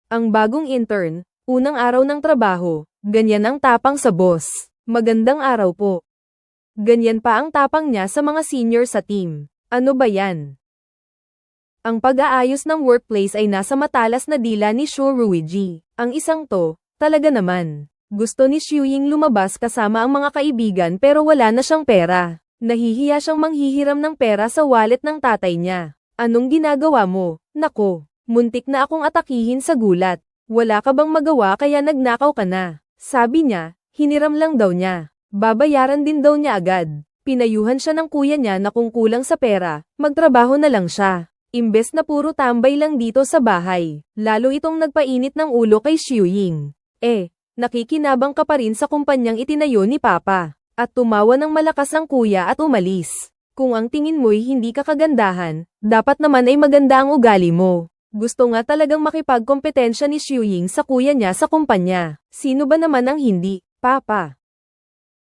Ang bagong intern, unang araw ng trabaho, ganyan ang tapang sa boss. Magandang araw po. Ganyan pa ang tapang niya sa mga senior sa team. Ano ba yan? Ang pag-aayos ng workplace ay nasa matalas na dila ni Shu Ruiji. Ang isang to, talaga naman. Gusto ni Xu Ying lumabas kasama ang mga kaibigan pero wala na siyang pera. Nahihiya siyang manghihiram ng pera sa wallet ng tatay niya. Anong ginagawa mo? Nako, muntik na akong atakihin sa gulat. Wala ka bang magawa kaya nagnakaw ka na? Sabi niya, hiniram lang daw niya. Babayaran din daw niya agad. Pinayuhan siya ng kuya niya na kung kulang sa pera, magtrabaho na lang siya. Imbes na puro tambay lang dito sa bahay, lalo itong nagpainit ng ulo kay Xu Ying. Nakikinabang ka pa rin sa kumpanyang itinayo ni Papa. At tumawa ng malakas ang kuya at umalis. Kung ang tingin mo'y hindi ka kagandahan, dapat naman ay maganda ang ugali mo. Gusto nga talagang makipagkompetensya ni Xu Ying sa kuya niya sa kumpanya. Sino ba naman ang hindi, Papa?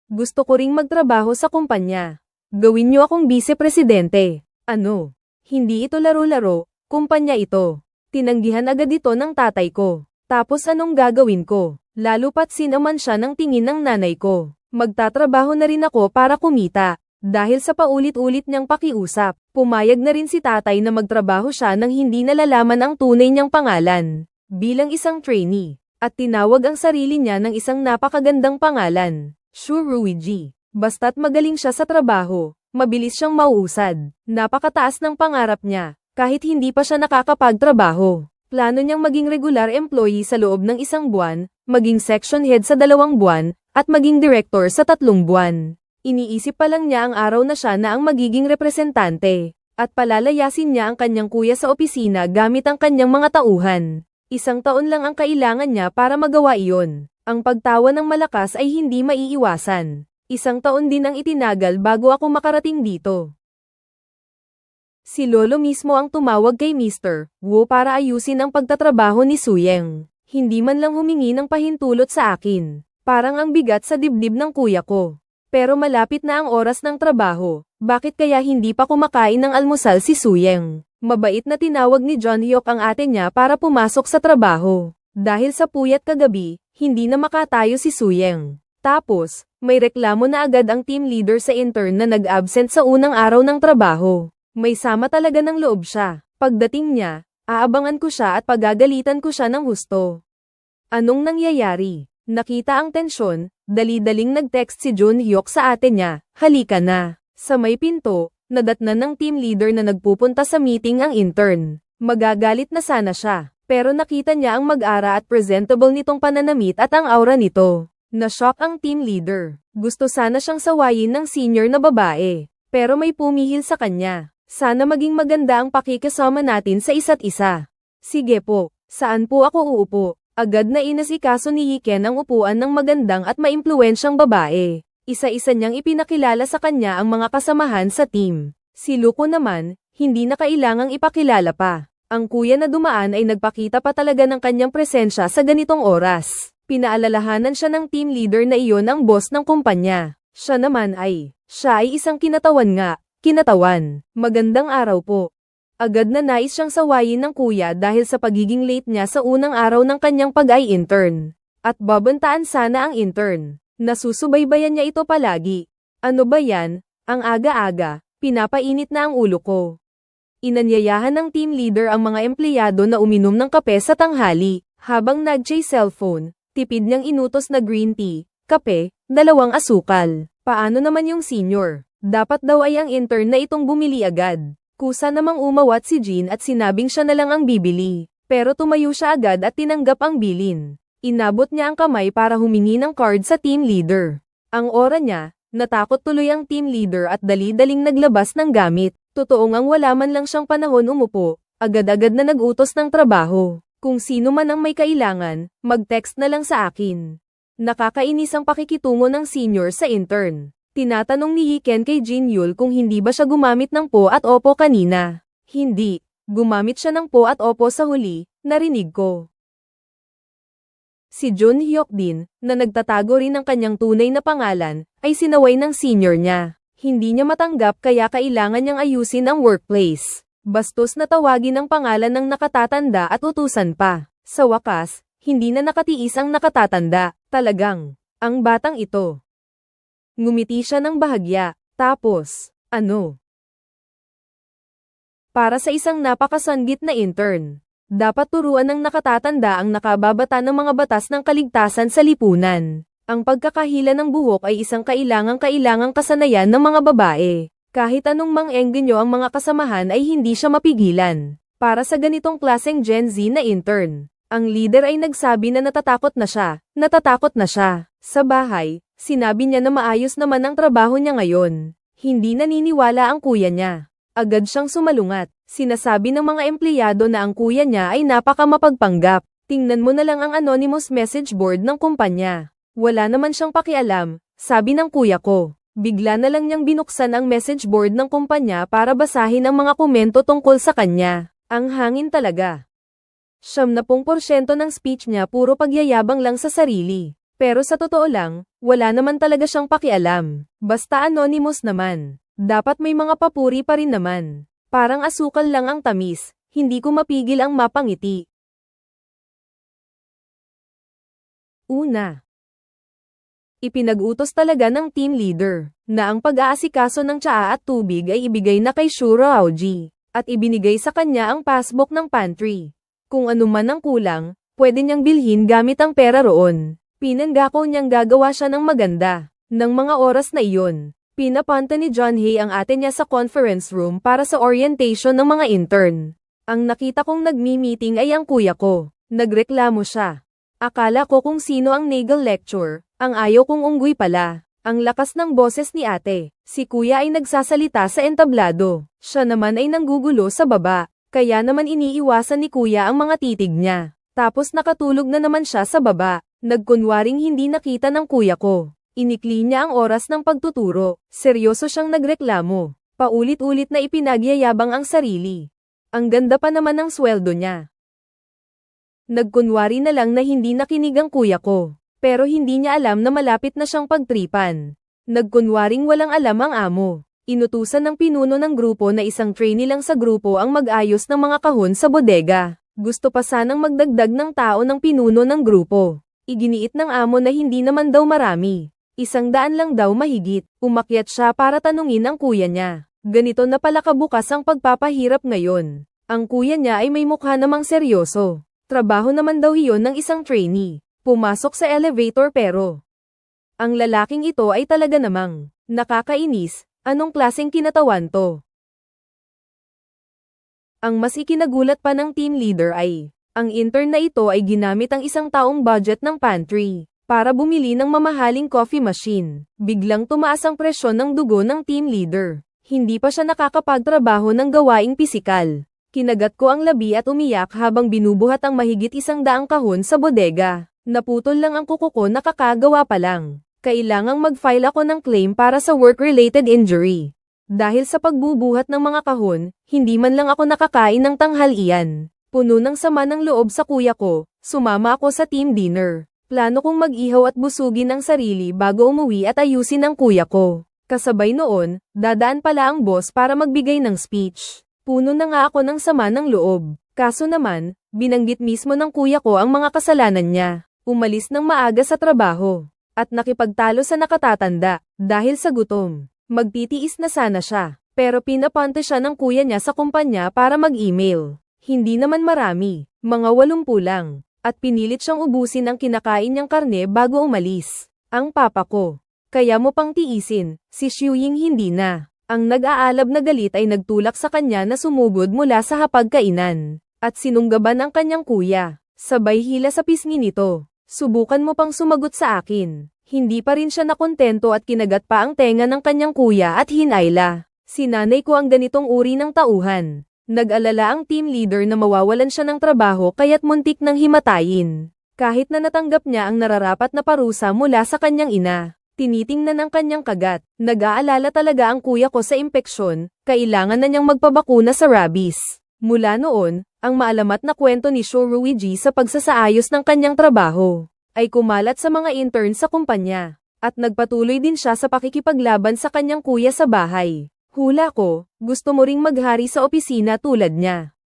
Gusto ko ring magtrabaho sa kumpanya. Gawin niyo akong vice-presidente. Ano? Hindi ito laro-laro, kumpanya ito. Tinanggihan agad ito ng tatay ko. Tapos anong gagawin ko? Lalo pat sinaman siya ng tingin ng nanay ko. Magtatrabaho na rin ako para kumita. Dahil sa paulit-ulit niyang pakiusap, pumayag na rin si tatay na magtrabaho siya nang hindi nalalaman ang tunay niyang pangalan. Bilang isang trainee. At tinawag ang sarili niya ng isang napakagandang pangalan. Shu Ruiji. Basta't magaling siya sa trabaho, mabilis siyang mauusad. Napakataas ng pangarap niya, kahit hindi pa siya nakakapagtrabaho. Plano niyang maging regular employee sa loob ng 1 buwan, maging section head sa 2 buwan, at maging director sa 3 buwan. Iniisip pa lang niya ang araw na siya na ang magiging representante, at palalayasin niya ang kanyang kuya sa opisina gamit ang kanyang mga tauhan. 1 taon lang ang kailangan niya para magawa iyon. Ang pagtawa ng malakas ay hindi maiiwasan. 1 taon din ang itinagal bago ako makarating dito. Si Lolo mismo ang tumawag kay Mr. Wu para ayusin ang pagtatrabaho ni Suyeng. Hindi man lang humingi ng pahintulot sa akin. Parang ang bigat sa dibdib ng kuya ko. Pero malapit na ang oras ng trabaho, bakit kaya hindi pa kumakain ng almusal si Suyeng? Mabait na tinawag ni John Hyuk ang ate niya para pumasok sa trabaho. Dahil sa puyat kagabi, hindi na makatayo si Suyeng. Tapos, may reklamo na agad ang team leader sa intern na nag-absent sa unang araw ng trabaho. May sama talaga ng loob siya. Pagdating niya, aabangan ko siya at pagagalitan ko siya ng husto. Anong nangyayari? Nakita ang tensyon, dali-daling nag-text si Jun Hyuk sa ate niya, halika na. Sa may pinto, nadatnan ng team leader na nagpupunta sa meeting ang intern. Magagalit na sana siya, pero nakita niya ang mag-ara at presentable nitong pananamit at ang aura nito. Na-shock ang team leader. Gusto sana siyang sawayin ng senior na babae. Pero may pumihil sa kanya. Sana maging maganda ang pakikisama natin sa isa't isa. Sige po, saan po ako uupo? Agad na inasikaso ni Yiken ang upuan ng magandang at maimpluwensyang babae. Isa-isa niyang ipinakilala sa kanya ang mga kasamahan sa team. Si Luko naman, hindi na kailangang ipakilala pa. Ang kuya na dumaan ay nagpakita pa talaga ng kanyang presensya sa ganitong oras. Pinaalalahanan siya ng team leader na iyon ang boss ng kumpanya. Siya ay isang kinatawan nga, kinatawan. Magandang araw po. Agad na nais siyang sawayin ng kuya dahil sa pagiging late niya sa unang araw ng kanyang pag-i-intern. At babantaan sana ang intern. Nasusubaybayan niya ito palagi. Ano ba yan? Ang aga-aga, pinapainit na ang ulo ko. Inanyayahan ng team leader ang mga empleyado na uminom ng kape sa tanghali. Habang nag-chase cellphone, tipid niyang inutos na green tea, kape, 2 asukal. Paano naman yung senior? Dapat daw ay ang intern na itong bumili agad. Kusa namang umawat si Jean at sinabing siya na lang ang bibili. Pero tumayo siya agad at tinanggap ang bilin. Inabot niya ang kamay para humingi ng card sa team leader. Ang ora niya, natakot tuloy ang team leader at dali-daling naglabas ng gamit. Totoong ang wala man lang siyang panahon umupo, agad-agad na nag-utos ng trabaho. Kung sino man ang may kailangan, mag-text na lang sa akin. Nakakainis ang pakikitungo ng senior sa intern. Tinatanong ni Yiken kay Jin Yul kung hindi ba siya gumamit ng po at opo kanina. Hindi. Gumamit siya ng po at opo sa huli, narinig ko. Si Jun Hyuk din, na nagtatago rin ng kanyang tunay na pangalan, ay sinaway ng senior niya. Hindi niya matanggap kaya kailangan niyang ayusin ang workplace. Bastos na tawagin ang pangalan ng nakatatanda at utusan pa. Sa wakas, hindi na nakatiis ang nakatatanda. Talagang, ang batang ito. Ngumiti siya ng bahagya. Tapos, ano? Para sa isang napakasanggit na intern, dapat turuan ng nakatatanda ang nakababata ng mga batas ng kaligtasan sa lipunan. Ang pagkakahila ng buhok ay isang kailangang kasanayan ng mga babae. Kahit anong mang-engganyo ang mga kasamahan ay hindi siya mapigilan. Para sa ganitong klaseng Gen Z na intern, ang leader ay nagsabi na natatakot na siya. Sa bahay, sinabi niya na maayos naman ang trabaho niya ngayon. Hindi naniniwala ang kuya niya. Agad siyang sumalungat. Sinasabi ng mga empleyado na ang kuya niya ay napakamapagpanggap. Tingnan mo na lang ang anonymous message board ng kumpanya. Wala naman siyang pakialam, sabi ng kuya ko. Bigla na lang niyang binuksan ang message board ng kumpanya para basahin ang mga komento tungkol sa kanya. Ang hangin talaga. 70% ng speech niya puro pagyayabang lang sa sarili. Pero sa totoo lang, wala naman talaga siyang pakialam. Basta anonymous naman. Dapat may mga papuri pa rin naman. Parang asukal lang ang tamis, hindi ko mapigil ang mapangiti. Una. Ipinag-utos talaga ng team leader, na ang pag-aasikaso ng tsaa at tubig ay ibigay na kay Shuro Aoji, at ibinigay sa kanya ang passbook ng pantry. Kung ano man ang kulang, pwede niyang bilhin gamit ang pera roon. Pinangako niyang gagawa siya ng maganda. Nang mga oras na iyon, pinapunta ni John Hay ang ate niya sa conference room para sa orientation ng mga intern. Ang nakita kong nagmi-meeting ay ang kuya ko. Nagreklamo siya. Akala ko kung sino ang nagal lecture, ang ayaw kong unggoy pala. Ang lakas ng boses ni ate. Si kuya ay nagsasalita sa entablado. Siya naman ay nanggugulo sa baba. Kaya naman iniiwasan ni kuya ang mga titig niya. Tapos nakatulog na naman siya sa baba. Nagkunwaring hindi nakita ng kuya ko. Inikli niya ang oras ng pagtuturo. Seryoso siyang nagreklamo. Paulit-ulit na ipinagyayabang ang sarili. Ang ganda pa naman ng sweldo niya. Nagkunwari na lang na hindi nakinig ang kuya ko. Pero hindi niya alam na malapit na siyang pagtripan. Nagkunwaring walang alam ang amo. Inutusan ng pinuno ng grupo na isang trainee lang sa grupo ang mag-ayos ng mga kahon sa bodega. Gusto pa sanang magdagdag ng tao ng pinuno ng grupo. Iginiit ng amo na hindi naman daw marami. 100 lang daw mahigit. Umakyat siya para tanungin ang kuya niya. Ganito na pala kabukas ang pagpapahirap ngayon. Ang kuya niya ay may mukha namang seryoso. Trabaho naman daw iyon ng isang trainee. Pumasok sa elevator pero ang lalaking ito ay talaga namang nakakainis. Anong klaseng kinatawan to? Ang mas ikinagulat pa ng team leader ay ang intern na ito ay ginamit ang isang taong budget ng pantry para bumili ng mamahaling coffee machine. Biglang tumaas ang presyon ng dugo ng team leader. Hindi pa siya nakakapagtrabaho ng gawaing pisikal. Kinagat ko ang labi at umiyak habang binubuhat ang mahigit 100 kahon sa bodega. Naputol lang ang kuko ko na kakagawa pa lang. Kailangang mag-file ako ng claim para sa work-related injury. Dahil sa pagbubuhat ng mga kahon, hindi man lang ako nakakain ng tanghalian. Puno ng sama ng loob sa kuya ko, sumama ako sa team dinner. Plano kong mag-ihaw at busugin ang sarili bago umuwi at ayusin ang kuya ko. Kasabay noon, dadaan pala ang boss para magbigay ng speech. Puno na nga ako ng sama ng loob. Kaso naman, binanggit mismo ng kuya ko ang mga kasalanan niya. Umalis ng maaga sa trabaho. At nakipagtalo sa nakatatanda. Dahil sa gutom. Magtitiis na sana siya. Pero pinapunta siya ng kuya niya sa kumpanya para mag-email. Hindi naman marami. Mga 80 lang. At pinilit siyang ubusin ang kinakain niyang karne bago umalis. Ang papa ko. Kaya mo pang tiisin, si Xiuying hindi na. Ang nag-aalab na galit ay nagtulak sa kanya na sumugod mula sa hapagkainan. At sinunggaban ang kanyang kuya. Sabay hila sa pisngi nito. Subukan mo pang sumagot sa akin. Hindi pa rin siya nakontento at kinagat pa ang tenga ng kanyang kuya at hinayla. Sinanay ko ang ganitong uri ng tauhan. Nag-alala ang team leader na mawawalan siya ng trabaho kaya't muntik nang himatayin. Kahit na natanggap niya ang nararapat na parusa mula sa kanyang ina. Tinitingnan ang kanyang kagat. Nag-aalala talaga ang kuya ko sa impeksyon, kailangan na niyang magpabakuna sa rabies. Mula noon, ang maalamat na kwento ni Shoruiji sa pagsasaayos ng kanyang trabaho ay kumalat sa mga intern sa kumpanya, at nagpatuloy din siya sa pakikipaglaban sa kanyang kuya sa bahay. Hula ko, gusto mo ring maghari sa opisina tulad niya.